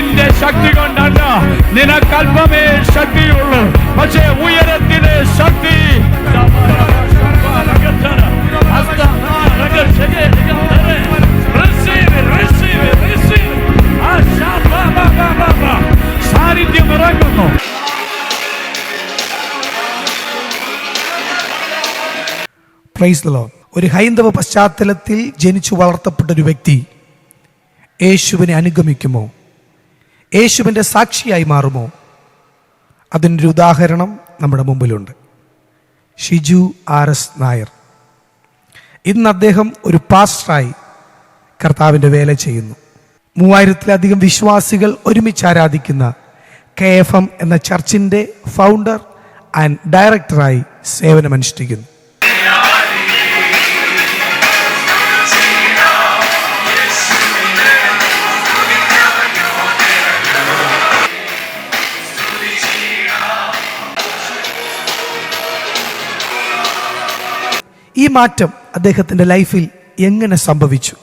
നിന്റെ ശക്തി കൊണ്ടല്ല, നിനക്കല്പമേ ശക്തിയുള്ളൂ, പക്ഷേ ഉയരത്തിന് ശക്തി. സാന്നിധ്യം ഇറങ്ങുന്നു. Praise the Lord. ഒരു ഹൈന്ദവ പശ്ചാത്തലത്തിൽ ജനിച്ചു വളർത്തപ്പെട്ട ഒരു വ്യക്തി യേശുവിനെ അനുഗമിക്കുമോ? യേശുവിൻ്റെ സാക്ഷിയായി മാറുമോ? അതിൻ്റെ ഒരു ഉദാഹരണം നമ്മുടെ മുമ്പിലുണ്ട്. ഷിജു RS നായർ. ഇന്ന് അദ്ദേഹം ഒരു പാസ്റ്ററായി കർത്താവിൻ്റെ വേല ചെയ്യുന്നു. 3000-ലധികം വിശ്വാസികൾ ഒരുമിച്ച് ആരാധിക്കുന്ന KFM എന്ന ചർച്ചിൻ്റെ ഫൗണ്ടർ ആൻഡ് ഡയറക്ടറായി സേവനമനുഷ്ഠിക്കുന്നു. ഈ മാറ്റം അദ്ദേഹത്തിൻ്റെ ലൈഫിൽ എങ്ങനെ സംഭവിച്ചു?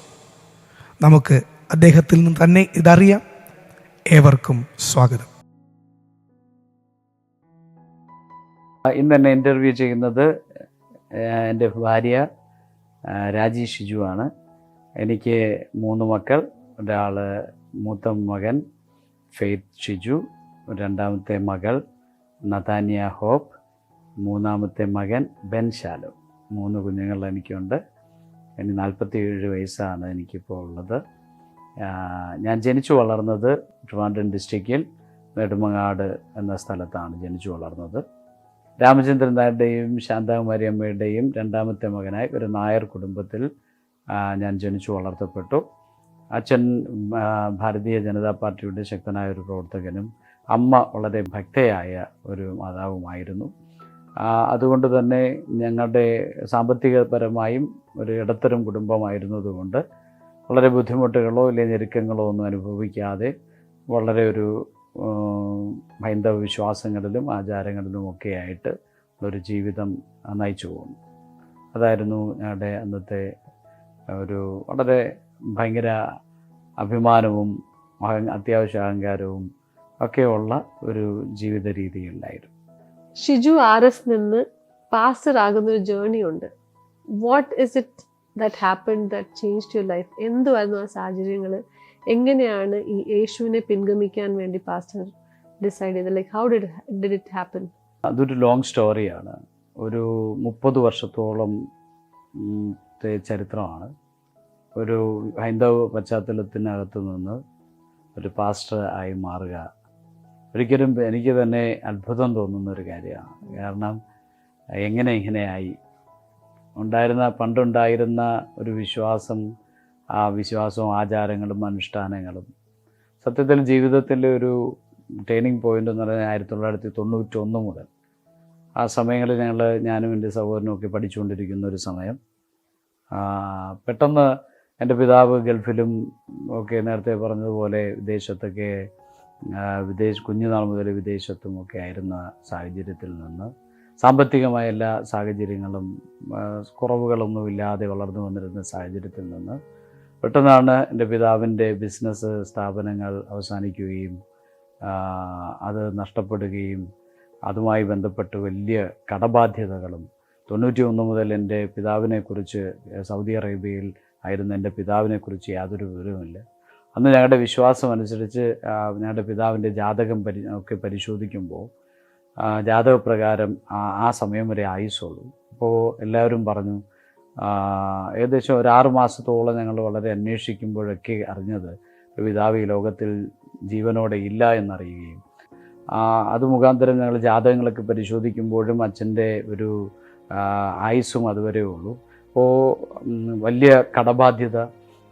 നമുക്ക് അദ്ദേഹത്തിൽ നിന്ന് തന്നെ ഇതറിയാം. ഏവർക്കും സ്വാഗതം. ഇന്ന് എന്നെ ഇൻ്റർവ്യൂ ചെയ്യുന്നത് എൻ്റെ ഭാര്യ രാജി ഷിജു ആണ്. എനിക്ക് 3 മക്കൾ. മൂത്ത മകൻ ഫെയ്ത്ത് ഷിജു, രണ്ടാമത്തെ മകൾ നതാനിയ ഹോപ്പ്, മൂന്നാമത്തെ മകൻ ബെൻ ഷാലോ. 3 കുഞ്ഞുങ്ങൾ എനിക്കുണ്ട്. ഇനി 47 വയസ്സാണ് എനിക്കിപ്പോൾ ഉള്ളത്. ഞാൻ ജനിച്ചു വളർന്നത് ട്രിവാൻഡ്രം ഡിസ്ട്രിക്റ്റിൽ നെടുമങ്ങാട് എന്ന സ്ഥലത്താണ് ജനിച്ചു വളർന്നത്. രാമചന്ദ്രൻ നായരുടെയും ശാന്താകുമാരി അമ്മയുടെയും രണ്ടാമത്തെ മകനായി ഒരു നായർ കുടുംബത്തിൽ ഞാൻ ജനിച്ചു വളർത്തപ്പെട്ടു. അച്ഛൻ ഭാരതീയ ജനതാ പാർട്ടിയുടെ ശക്തനായ ഒരു പ്രവർത്തകനും അമ്മ വളരെ ഭക്തയായ ഒരു മാതാവുമായിരുന്നു. അതുകൊണ്ട് തന്നെ ഞങ്ങളുടെ സാമ്പത്തികപരമായും ഒരു ഇടത്തരം കുടുംബമായിരുന്നതുകൊണ്ട് വളരെ ബുദ്ധിമുട്ടുകളോ അല്ലെങ്കിൽ ഞെരുക്കങ്ങളോ ഒന്നും അനുഭവിക്കാതെ വളരെ ഒരു ഹൈന്ദവ വിശ്വാസങ്ങളിലും ആചാരങ്ങളിലും ഒക്കെ ആയിട്ട് ഒരു ജീവിതം നയിച്ചു പോകുന്നു. അതായിരുന്നു ഞങ്ങളുടെ അന്നത്തെ ഒരു വളരെ ഭയങ്കര അഭിമാനവും അത്യാവശ്യ അഹങ്കാരവും ഒക്കെയുള്ള ഒരു ജീവിത രീതിയിലായിരുന്നു. ഷിജു RS നിന്ന് പാസ്റ്റർ ആകുന്ന ഒരു ജേർണി ഉണ്ട്. What is it that happened that changed your life? എന്തുവായിരുന്നു ആ സാഹചര്യങ്ങൾ? എങ്ങനെയാണ് ഈ യേശുവിനെ പിൻഗമിക്കാൻ വേണ്ടി പാസ്റ്റർ ഡിസൈഡ് ചെയ്തത്? Like how did it happen? അതൊരു ലോങ് സ്റ്റോറിയാണ്. ഒരു 30 വർഷത്തോളം ചരിത്രമാണ്. ഒരു ഹൈന്ദവ പശ്ചാത്തലത്തിനകത്ത് നിന്ന് ഒരു പാസ്റ്റർ ആയി മാറുക ഒരിക്കലും എനിക്ക് തന്നെ അത്ഭുതം തോന്നുന്നൊരു കാര്യമാണ്. കാരണം ഇങ്ങനെയായി പണ്ടുണ്ടായിരുന്ന ഒരു വിശ്വാസം, ആ വിശ്വാസവും ആചാരങ്ങളും അനുഷ്ഠാനങ്ങളും സത്യത്തിൽ ജീവിതത്തിൽ ഒരു ടേണിംഗ് പോയിൻ്റ് എന്ന് പറഞ്ഞാൽ 1991 മുതൽ. ആ സമയങ്ങളിൽ ഞാനും എൻ്റെ സഹോദരനും ഒക്കെ പഠിച്ചുകൊണ്ടിരിക്കുന്ന ഒരു സമയം. പെട്ടെന്ന് എൻ്റെ പിതാവ് ഗൾഫിലും ഒക്കെ നേരത്തെ പറഞ്ഞതുപോലെ വിദേശത്തൊക്കെ കുഞ്ഞുനാൾ മുതൽ വിദേശത്തും ഒക്കെ ആയിരുന്ന സാഹചര്യത്തിൽ നിന്ന് സാമ്പത്തികമായ എല്ലാ സാഹചര്യങ്ങളും കുറവുകളൊന്നുമില്ലാതെ വളർന്നു വന്നിരുന്ന സാഹചര്യത്തിൽ നിന്ന് പെട്ടെന്നാണ് എൻ്റെ പിതാവിൻ്റെ ബിസിനസ് സ്ഥാപനങ്ങൾ അവസാനിക്കുകയും അത് നഷ്ടപ്പെടുകയും അതുമായി ബന്ധപ്പെട്ട് വലിയ കടബാധ്യതകളും 91 മുതൽ എൻ്റെ പിതാവിനെക്കുറിച്ച് സൗദി അറേബ്യയിൽ ആയിരുന്ന എൻ്റെ പിതാവിനെക്കുറിച്ച് യാതൊരു വിവരവുമില്ല. അന്ന് ഞങ്ങളുടെ വിശ്വാസം അനുസരിച്ച് ഞങ്ങളുടെ പിതാവിൻ്റെ ജാതകം ഒക്കെ പരിശോധിക്കുമ്പോൾ ജാതകപ്രകാരം ആ സമയം വരെ ആയുസുള്ളൂ. അപ്പോൾ എല്ലാവരും പറഞ്ഞു, ഏകദേശം ഒരു 6 മാസത്തോളം ഞങ്ങൾ വളരെ അന്വേഷിക്കുമ്പോഴൊക്കെ അറിഞ്ഞത് പിതാവ് ഈ ലോകത്തിൽ ജീവനോടെ ഇല്ല എന്നറിയുകയും അത് മുഖാന്തരം ഞങ്ങൾ ജാതകങ്ങളൊക്കെ പരിശോധിക്കുമ്പോഴും അച്ഛൻ്റെ ഒരു ആയുസ്സും അതുവരെ ഉള്ളൂ. അപ്പോൾ വലിയ കടബാധ്യത,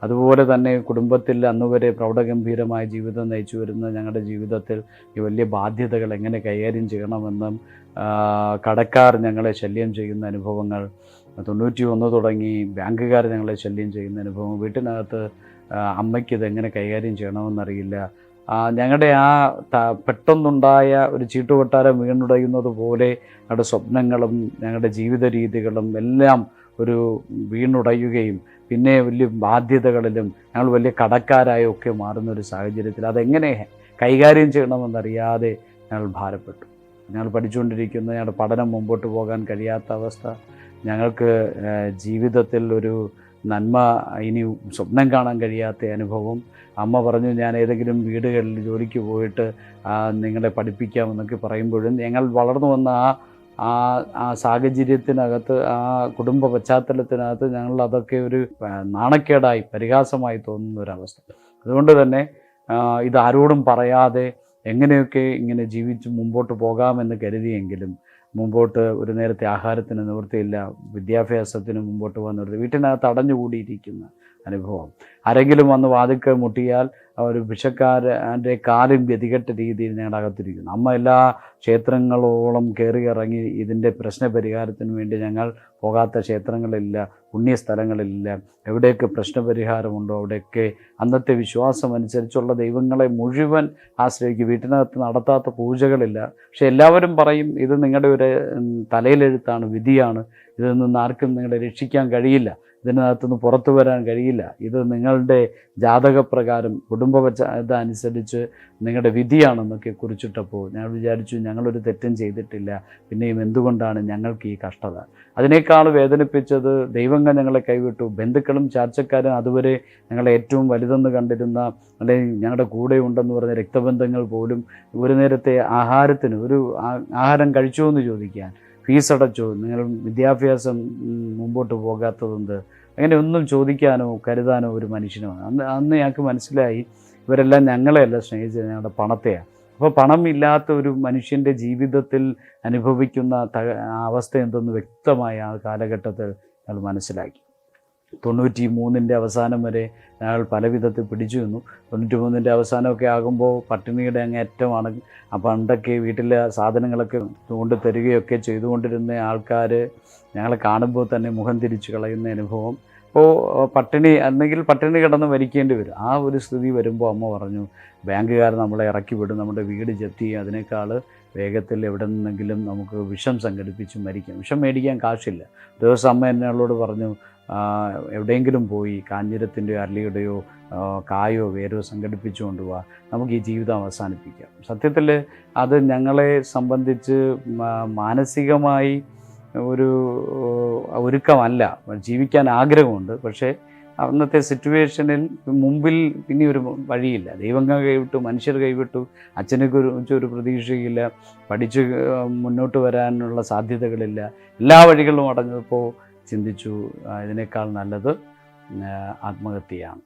അതുപോലെ തന്നെ കുടുംബത്തിൽ അന്നുവരെ പ്രൗഢഗംഭീരമായ ജീവിതം നയിച്ചു വരുന്ന ഞങ്ങളുടെ ജീവിതത്തിൽ ഈ വലിയ ബാധ്യതകൾ എങ്ങനെ കൈകാര്യം ചെയ്യണമെന്നും കടക്കാർ ഞങ്ങളെ ശല്യം ചെയ്യുന്ന അനുഭവങ്ങൾ, 91 തുടങ്ങി ബാങ്കുകാർ ഞങ്ങളെ ശല്യം ചെയ്യുന്ന അനുഭവം, വീട്ടിനകത്ത് അമ്മയ്ക്ക് ഇതെങ്ങനെ കൈകാര്യം ചെയ്യണമെന്നറിയില്ല. ഞങ്ങളുടെ പെട്ടെന്നുണ്ടായ ഒരു ചീട്ടുകൊട്ടാരം വീണുടയുന്നത് പോലെ ഞങ്ങളുടെ സ്വപ്നങ്ങളും ഞങ്ങളുടെ ജീവിത രീതികളും എല്ലാം ഒരു വീണുടയുകയും പിന്നെ വലിയ ബാധ്യതകളിലും ഞങ്ങൾ വലിയ കടക്കാരായൊക്കെ മാറുന്ന ഒരു സാഹചര്യത്തിൽ അതെങ്ങനെ കൈകാര്യം ചെയ്യണമെന്നറിയാതെ ഞങ്ങൾ ഭാരപ്പെട്ടു. ഞങ്ങൾ പഠിച്ചുകൊണ്ടിരിക്കുന്ന ഞങ്ങളുടെ പഠനം മുമ്പോട്ട് പോകാൻ കഴിയാത്ത അവസ്ഥ, ഞങ്ങൾക്ക് ജീവിതത്തിൽ ഒരു നന്മ ഇനി സ്വപ്നം കാണാൻ കഴിയാത്ത അനുഭവം. അമ്മ പറഞ്ഞു, ഞാൻ ഏതെങ്കിലും വീടുകളിൽ ജോലിക്ക് പോയിട്ട് നിങ്ങളെ പഠിപ്പിക്കാമെന്നൊക്കെ പറയുമ്പോഴും ഞങ്ങൾ വളർന്നു വന്ന ആ സാഹചര്യത്തിനകത്ത്, ആ കുടുംബ പശ്ചാത്തലത്തിനകത്ത് ഞങ്ങൾ അതൊക്കെ ഒരു നാണക്കേടായി, പരിഹാസമായി തോന്നുന്ന ഒരവസ്ഥ. അതുകൊണ്ട് തന്നെ ഇതാരോടും പറയാതെ എങ്ങനെയൊക്കെ ഇങ്ങനെ ജീവിച്ച് മുമ്പോട്ട് പോകാമെന്ന് കരുതിയെങ്കിലും മുമ്പോട്ട് ഒരു നേരത്തെ ആഹാരത്തിന് നിവൃത്തിയില്ല, വിദ്യാഭ്യാസത്തിന് മുമ്പോട്ട് പോകാൻ നിവൃത്തി, വീട്ടിനകത്ത് അടഞ്ഞുകൂടിയിരിക്കുന്ന അനുഭവം. ആരെങ്കിലും വന്ന് വാതിൽക്കൽ മുട്ടിയാൽ ഒരു ഭിക്ഷക്കാരൻ്റെ കാലും ഗതികെട്ട രീതിയിൽ ഞങ്ങളുടെ അകത്തിരിക്കുന്നു. അമ്മ എല്ലാ ക്ഷേത്രങ്ങളോളം കയറി ഇറങ്ങി ഇതിൻ്റെ പ്രശ്നപരിഹാരത്തിന് വേണ്ടി ഞങ്ങൾ പോകാത്ത ക്ഷേത്രങ്ങളില്ല, പുണ്യസ്ഥലങ്ങളില്ല. എവിടെയൊക്കെ പ്രശ്നപരിഹാരമുണ്ടോ അവിടെയൊക്കെ അന്നത്തെ വിശ്വാസം അനുസരിച്ചുള്ള ദൈവങ്ങളെ മുഴുവൻ ആശ്രയിക്കും. വീട്ടിനകത്ത് നടത്താത്ത പൂജകളില്ല. പക്ഷെ എല്ലാവരും പറയും, ഇത് നിങ്ങളുടെ ഒരു തലയിലെഴുത്താണ്, വിധിയാണ്, ഇതിൽ നിന്ന് ആർക്കും നിങ്ങളെ രക്ഷിക്കാൻ കഴിയില്ല, ഇതിനകത്തുനിന്ന് പുറത്തു വരാൻ കഴിയില്ല, ഇത് നിങ്ങളുടെ ജാതകപ്രകാരം കുടുംബ ഇതനുസരിച്ച് നിങ്ങളുടെ വിധിയാണെന്നൊക്കെ കുറിച്ചിട്ടപ്പോൾ ഞാൻ വിചാരിച്ചു, ഞങ്ങളൊരു തെറ്റും ചെയ്തിട്ടില്ല, പിന്നെയും എന്തുകൊണ്ടാണ് ഞങ്ങൾക്ക് ഈ കഷ്ടത? അതിനേക്കാൾ വേദനിപ്പിച്ചത് ദൈവങ്ങൾ ഞങ്ങളെ കൈവിട്ടു. ബന്ധുക്കളും ചാർച്ചക്കാരും അതുവരെ ഞങ്ങളെ ഏറ്റവും വലുതെന്ന് കണ്ടിരുന്ന, അല്ലെങ്കിൽ ഞങ്ങളുടെ കൂടെ ഉണ്ടെന്ന് പറഞ്ഞ രക്തബന്ധങ്ങൾ പോലും ഒരു നേരത്തെ ആഹാരത്തിന്, ഒരു ആഹാരം കഴിച്ചോ എന്ന് ചോദിക്കാൻ, ഫീസ് അടച്ചോ, നിങ്ങൾ വിദ്യാഭ്യാസം മുമ്പോട്ട് പോകാത്തതെന്ത്, അങ്ങനെ ഒന്നും ചോദിക്കാനോ കരുതാനോ ഒരു മനുഷ്യനോ. അന്ന് ഞങ്ങൾക്ക് മനസ്സിലായി, ഇവരെല്ലാം ഞങ്ങളെയല്ല സ്നേഹിച്ചത്, ഞങ്ങളുടെ പണത്തെയാണ്. അപ്പോൾ പണമില്ലാത്ത ഒരു മനുഷ്യൻ്റെ ജീവിതത്തിൽ അനുഭവിക്കുന്ന അവസ്ഥ എന്തെന്ന് വ്യക്തമായി ആ കാലഘട്ടത്തിൽ ഞങ്ങൾ മനസ്സിലാക്കി. 93 അവസാനം വരെ ഞങ്ങൾ പല വിധത്തിൽ പിടിച്ചു നിന്നു. 93 അവസാനമൊക്കെ ആകുമ്പോൾ പട്ടിണിയുടെ അങ്ങേറ്റമാണ്. പണ്ടൊക്കെ വീട്ടിലെ സാധനങ്ങളൊക്കെ കൊണ്ട് തരികയൊക്കെ ചെയ്തുകൊണ്ടിരുന്ന ആൾക്കാർ ഞങ്ങളെ കാണുമ്പോൾ തന്നെ മുഖം തിരിച്ചു കളയുന്ന അനുഭവം. അപ്പോൾ പട്ടിണി കിടന്ന് മരിക്കേണ്ടി വരും. ആ ഒരു സ്ഥിതി വരുമ്പോൾ അമ്മ പറഞ്ഞു, ബാങ്കുകാർ നമ്മളെ ഇറക്കി വിടും, നമ്മുടെ വീട് ജപ്തി ചെയ്യും, അതിനേക്കാൾ വേഗത്തിൽ എവിടെ നിന്നെങ്കിലും നമുക്ക് വിഷം സംഘടിപ്പിച്ച് മരിക്കാം, വിഷം മേടിക്കാൻ കാശില്ല. ഒരു ദിവസം അമ്മ എന്നോട് പറഞ്ഞു, എവിടെയെങ്കിലും പോയി കാഞ്ഞിരത്തിൻ്റെയോ അരളിയുടെയോ കായോ വേരോ സംഘടിപ്പിച്ചു കൊണ്ടുപോവാ, നമുക്ക് ഈ ജീവിതം അവസാനിപ്പിക്കാം. സത്യത്തിൽ അത് ഞങ്ങളെ സംബന്ധിച്ച് മാനസികമായി ഒരു ഒരുക്കമല്ല. ജീവിക്കാൻ ആഗ്രഹമുണ്ട്, പക്ഷേ അന്നത്തെ സിറ്റുവേഷനിൽ മുമ്പിൽ ഇനി ഒരു വഴിയില്ല. ദൈവങ്ങൾ കൈവിട്ടു, മനുഷ്യർ കൈവിട്ടു, അച്ഛനെ കുറിച്ച് ഒരു പ്രതീക്ഷയില്ല, പഠിച്ച് മുന്നോട്ട് വരാനുള്ള സാധ്യതകളില്ല. എല്ലാ വഴികളും അടഞ്ഞപ്പോൾ ചിന്തിച്ചു, ഇതിനേക്കാൾ നല്ലത് ആത്മഹത്യയാണ്.